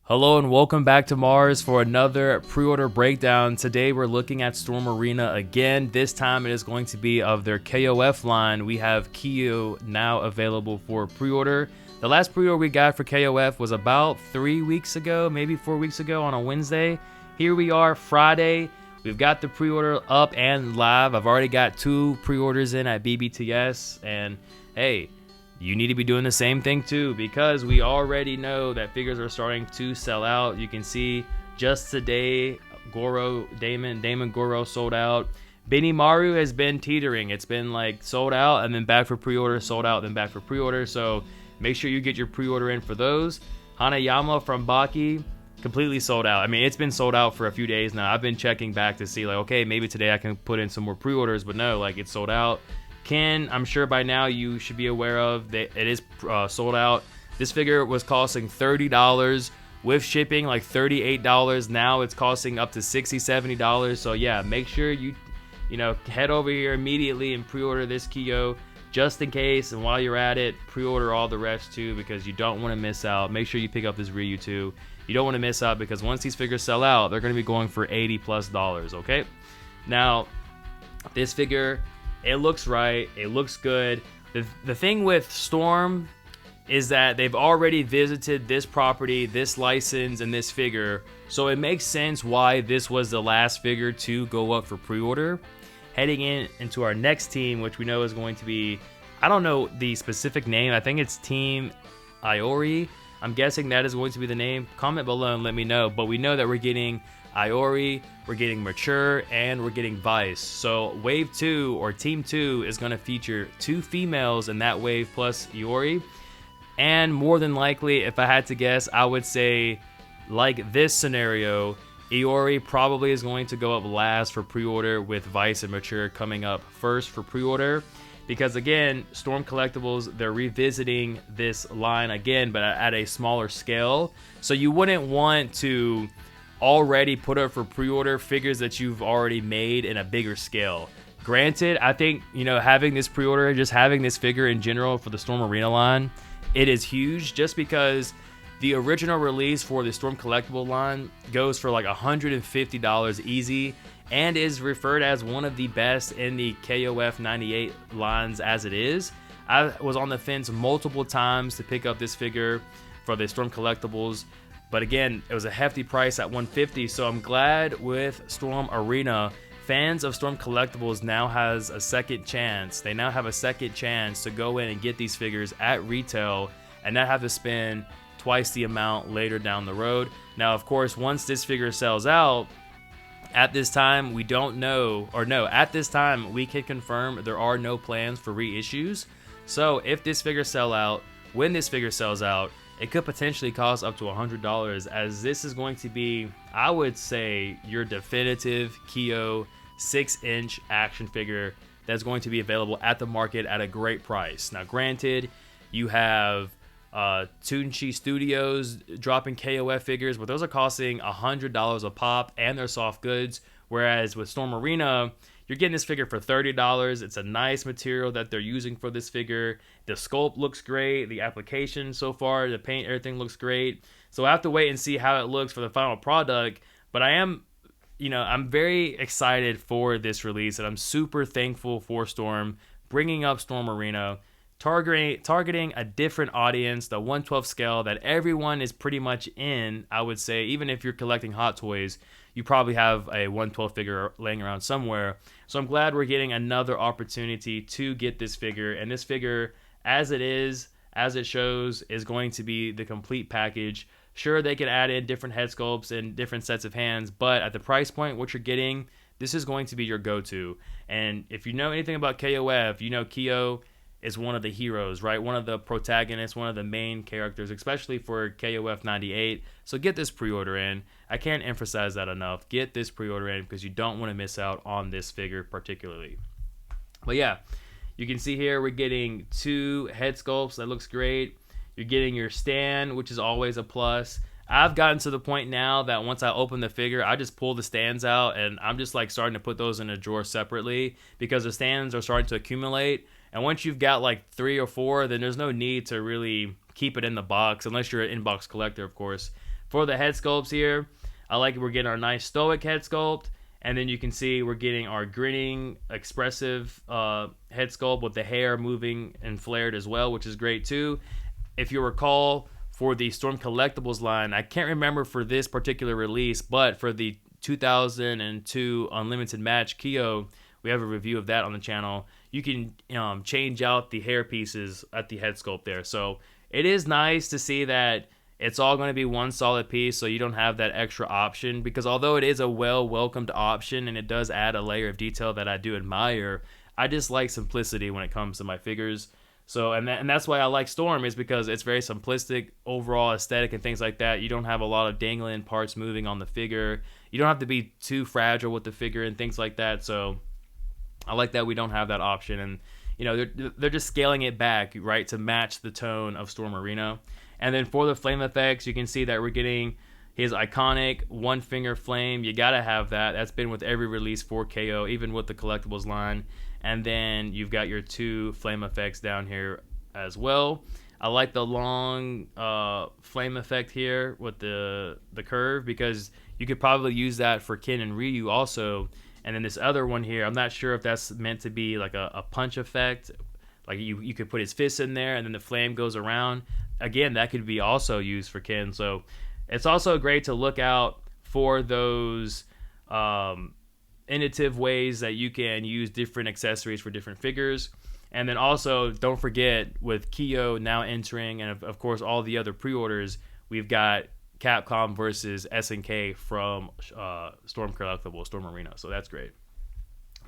Hello and welcome back to Mars for another pre-order breakdown. Today we're looking at Storm Arena again. This time it is going to be of their KOF line. We have Kyo now available for pre-order. The last pre-order we got for KOF was about 3 weeks ago, maybe 4 weeks ago on a Wednesday. Here we are, Friday. We've got the pre-order up and live. I've already got 2 pre-orders in at BBTS, and hey, you need to be doing the same thing too, because we already know that figures are starting to sell out. You can see just today, Damon Goro sold out. Benimaru has been teetering. It's been like sold out and then back for pre-order, sold out, then back for pre-order. So make sure you get your pre-order in for those. Hanayama from Baki, completely sold out. I mean, it's been sold out for a few days now. I've been checking back to see like, okay, maybe today I can put in some more pre-orders, but no, like it's sold out. Ken, I'm sure by now you should be aware of that it is sold out. This figure was costing $30 with shipping, like $38. Now it's costing up to $60, $70. So yeah, make sure you head over here immediately and pre-order this Kyo just in case. And while you're at it, pre-order all the rest too, because you don't want to miss out. Make sure you pick up this Ryu too. You don't want to miss out, because once these figures sell out, they're going to be going for $80+. Okay, now this figure, it looks right, it looks good. The thing with Storm is that they've already visited this property, this license, and this figure, so it makes sense why this was the last figure to go up for pre-order. Heading into our next team, which we know is going to be, I don't know the specific name, I think it's Team Iori. I'm guessing that is going to be the name. Comment below and let me know, but we know that we're getting Iori, we're getting Mature, and we're getting Vice. So Wave 2 or Team 2 is going to feature 2 females in that wave plus Iori. And more than likely, if I had to guess, I would say, like this scenario, Iori probably is going to go up last for pre-order, with Vice and Mature coming up first for pre-order. Because again, Storm Collectibles, they're revisiting this line again, but at a smaller scale. So you wouldn't want to already put up for pre-order figures that you've already made in a bigger scale. Granted, I think, having this pre-order, just having this figure in general for the Storm Arena line, it is huge, just because the original release for the Storm Collectible line goes for like $150 easy, and is referred as one of the best in the KOF 98 lines as it is. I was on the fence multiple times to pick up this figure for the Storm Collectibles, but again, it was a hefty price at $150, so I'm glad with Storm Arena, fans of Storm Collectibles now has a second chance. They now have a second chance to go in and get these figures at retail and not have to spend twice the amount later down the road. Now, of course, once this figure sells out, at this time, we don't know, or no, at this time, we can confirm there are no plans for reissues. So if this figure sells out, when this figure sells out, it could potentially cost up to $100, as this is going to be, I would say, your definitive Kyo 6-inch action figure that's going to be available at the market at a great price. Now, granted, you have Tunchi Studios dropping KOF figures, but those are costing $100 a pop, and they're soft goods. Whereas with Storm Arena, you're getting this figure for $30. It's a nice material that they're using for this figure. The sculpt looks great. The application so far, the paint, everything looks great. So I have to wait and see how it looks for the final product. But I am, I'm very excited for this release, and I'm super thankful for Storm bringing up Storm Arena, targeting a different audience, the 1/12 scale that everyone is pretty much in. I would say, even if you're collecting Hot Toys, you probably have a 1/12 figure laying around somewhere. So I'm glad we're getting another opportunity to get this figure, and this figure, as it is, as it shows, is going to be the complete package. Sure, they can add in different head sculpts and different sets of hands, but at the price point, what you're getting, this is going to be your go-to. And if you know anything about KOF, you know Kyo is one of the heroes, right? One of the protagonists, one of the main characters, especially for KOF 98. So get this pre-order in. I can't emphasize that enough. Get this pre-order in, because you don't want to miss out on this figure particularly. But yeah, you can see here we're getting 2 head sculpts. That looks great. You're getting your stand, which is always a plus. I've gotten to the point now that once I open the figure, I just pull the stands out, and I'm just like starting to put those in a drawer separately, because the stands are starting to accumulate. And once you've got like 3 or 4, then there's no need to really keep it in the box, unless you're an in-box collector, of course. For the head sculpts here, I like we're getting our nice stoic head sculpt. And then you can see we're getting our grinning, expressive head sculpt with the hair moving and flared as well, which is great too. If you recall, for the Storm Collectibles line, I can't remember for this particular release, but for the 2002 Unlimited Match Kyo, we have a review of that on the channel. You can change out the hair pieces at the head sculpt there. So it is nice to see that it's all going to be one solid piece, so you don't have that extra option, because although it is a welcomed option and it does add a layer of detail that I do admire, I just like simplicity when it comes to my figures. So and that's why I like Storm, is because it's very simplistic overall aesthetic and things like that. You don't have a lot of dangling parts moving on the figure. You don't have to be too fragile with the figure and things like that. So I like that we don't have that option, and you know they're just scaling it back, right, to match the tone of Storm Arena. And then for the flame effects, you can see that we're getting his iconic one finger flame. You gotta have that. That's been with every release for KO, even with the Collectibles line. And then you've got your two flame effects down here as well. I like the long flame effect here with the curve, because you could probably use that for Ken and Ryu also. And then this other one here, I'm not sure if that's meant to be like a punch effect. Like you could put his fist in there and then the flame goes around. Again, that could be also used for Ken. So it's also great to look out for those innovative ways that you can use different accessories for different figures. And then also, don't forget, with Kyo now entering, and of course all the other pre-orders, we've got Capcom versus SNK from Storm Collectibles, Storm Arena. So that's great.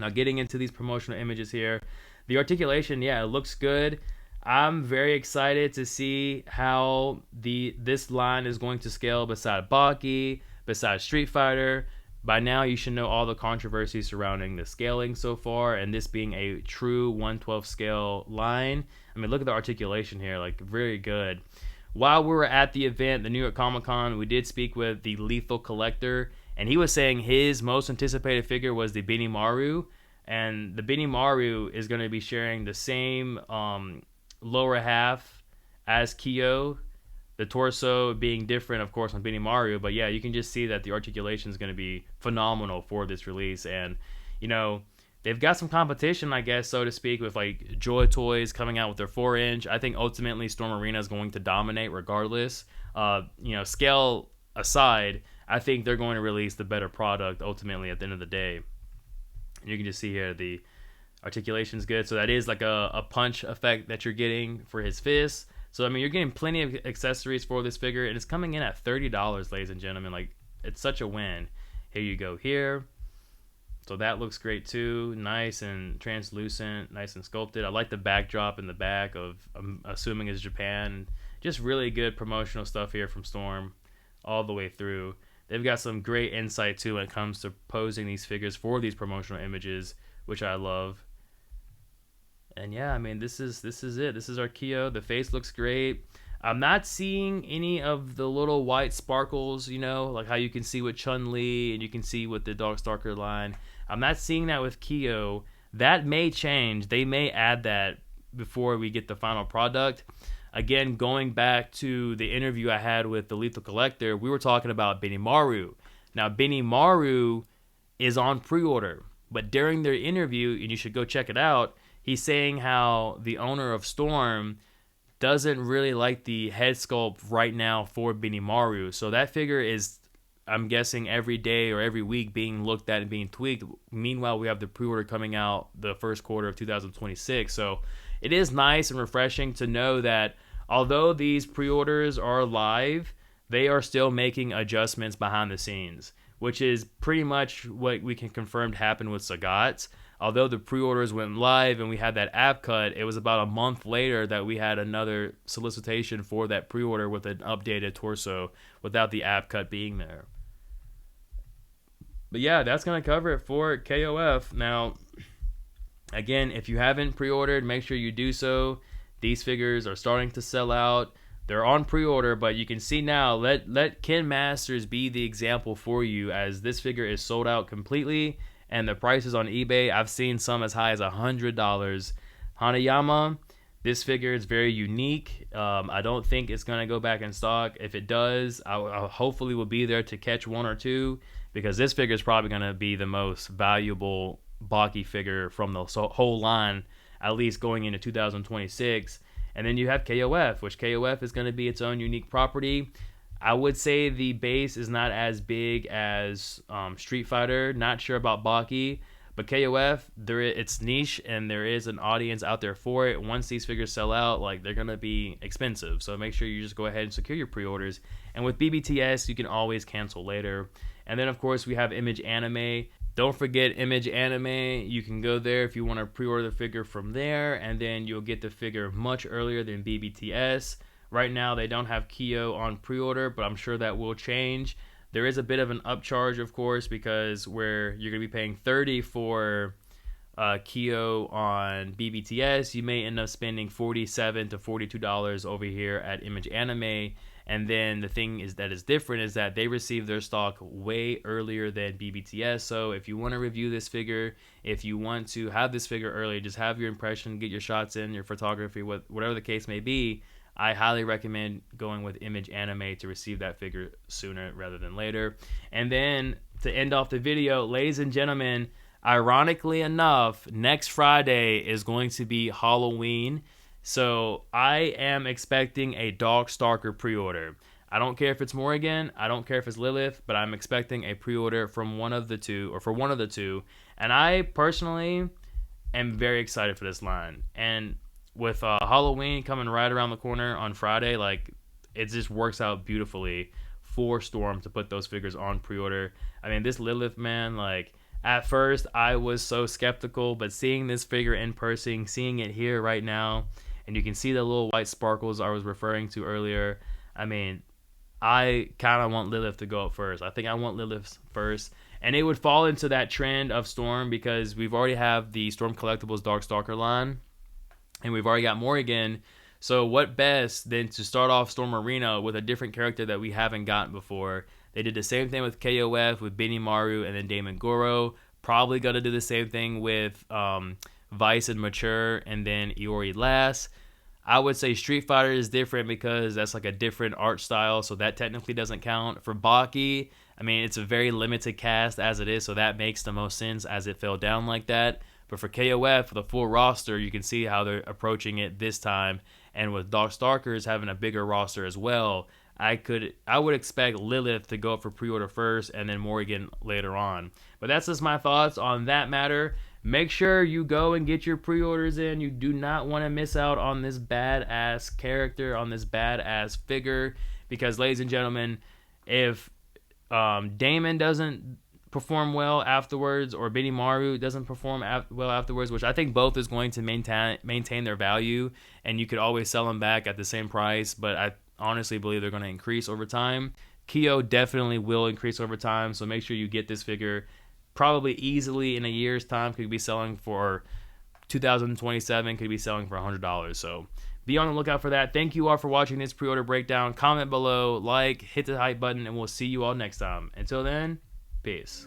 Now getting into these promotional images here, the articulation, yeah, it looks good. I'm very excited to see how this line is going to scale beside Baki, beside Street Fighter. By now, you should know all the controversy surrounding the scaling so far, and this being a true 1/12 scale line. I mean, look at the articulation here, like very good. While we were at the event, the New York Comic Con, we did speak with the Lethal Collector, and he was saying his most anticipated figure was the Benimaru, and the Benimaru is going to be sharing the same lower half as Kyo, the torso being different, of course, on Benimaru. But yeah, you can just see that the articulation is going to be phenomenal for this release. And you know, they've got some competition, I guess, so to speak, with like Joy Toys coming out with their 4-inch. I think ultimately Storm Arena is going to dominate regardless. You know, scale aside, I think they're going to release the better product ultimately at the end of the day. And you can just see here the articulation is good. So that is like a punch effect that you're getting for his fist. So I mean, you're getting plenty of accessories for this figure, and it's coming in at $30, ladies and gentlemen. Like, it's such a win. Here you go here. So that looks great too. Nice and translucent, nice and sculpted. I like the backdrop in the back of, I'm assuming is Japan. Just really good promotional stuff here from Storm all the way through. They've got some great insight too when it comes to posing these figures for these promotional images, which I love. And yeah, I mean, this is it. This is our Kyo. The face looks great. I'm not seeing any of the little white sparkles, you know, like how you can see with Chun-Li and you can see with the Darkstalker line. I'm not seeing that with Kyo. That may change. They may add that before we get the final product. Again, going back to the interview I had with the Lethal Collector, we were talking about Benimaru. Now, Benimaru is on pre-order, but during their interview, and you should go check it out, he's saying how the owner of Storm doesn't really like the head sculpt right now for Benimaru. So that figure is, I'm guessing, every day or every week being looked at and being tweaked. Meanwhile, we have the pre-order coming out the first quarter of 2026. So it is nice and refreshing to know that although these pre-orders are live, they are still making adjustments behind the scenes, which is pretty much what we can confirm happened with Sagat. Although the pre-orders went live and we had that app cut, it was about a month later that we had another solicitation for that pre-order with an updated torso without the app cut being there. But yeah, that's going to cover it for KOF. Now, again, if you haven't pre-ordered, make sure you do so. These figures are starting to sell out. They're on pre-order, but you can see now, let Ken Masters be the example for you, as this figure is sold out completely. And the prices on eBay, I've seen some as high as $100. Hanayama, This figure is very unique. I don't think it's going to go back in stock. If it does, I hopefully will be there to catch one or two, because this figure is probably going to be the most valuable Baki figure from the whole line, at least going into 2026. And then you have KOF, which KOF is going to be its own unique property. I would say the base is not as big as Street Fighter. Not sure about Baki. But KOF, it's niche, and there is an audience out there for it. Once these figures sell out, like, they're gonna be expensive. So make sure you just go ahead and secure your pre-orders. And with BBTS, you can always cancel later. And then of course we have Image Anime. Don't forget Image Anime. You can go there if you want to pre-order the figure from there, and then you'll get the figure much earlier than BBTS. Right now they don't have Kyo on pre-order, but I'm sure that will change. There is a bit of an upcharge, of course, because where you're going to be paying $30 for Kyo on BBTS, you may end up spending $47 to $42 over here at Image Anime. And then the thing that is different is that they receive their stock way earlier than BBTS. So if you want to review this figure, if you want to have this figure early, just have your impression, get your shots in, your photography, whatever the case may be, I highly recommend going with Image Anime to receive that figure sooner rather than later. And then to end off the video, ladies and gentlemen, ironically enough, next Friday is going to be Halloween. So I am expecting a Darkstalker pre-order. I don't care if it's Morrigan, I don't care if it's Lilith, but I'm expecting a pre-order from one of the two, or for one of the two. And I personally am very excited for this line. And with Halloween coming right around the corner on Friday, like, it just works out beautifully for Storm to put those figures on pre-order. I mean, this Lilith, man, like, at first I was so skeptical, but seeing this figure in person, seeing it here right now, and you can see the little white sparkles I was referring to earlier, I mean, I kind of want Lilith to go up first. I think I want Lilith first. And it would fall into that trend of Storm, because we've already have the Storm Collectibles Darkstalker line, and we've already got Morrigan. So what best than to start off Storm Arena with a different character that we haven't gotten before. They did the same thing with KOF, with Benimaru, and then Damon Goro. Probably going to do the same thing with Vice and Mature, and then Iori last. I would say Street Fighter is different because that's like a different art style, so that technically doesn't count. For Baki, I mean, it's a very limited cast as it is, so that makes the most sense as it fell down like that. But for KOF, for the full roster, you can see how they're approaching it this time. And with Darkstalkers having a bigger roster as well, I would expect Lilith to go up for pre-order first, and then Morrigan later on. But that's just my thoughts on that matter. Make sure you go and get your pre-orders in. You do not want to miss out on this badass character, on this badass figure. Because, ladies and gentlemen, if Damon doesn't perform well afterwards, or Benimaru doesn't perform well afterwards, which I think both is going to maintain their value, and you could always sell them back at the same price, but I honestly believe they're going to increase over time. Kyo definitely will increase over time, so make sure you get this figure. Probably easily in a year's time could be selling for 2027, could be selling for $100. So be on the lookout for that. Thank you all for watching this pre-order breakdown. Comment below, like, hit the hype button, and we'll see you all next time. Until then, peace.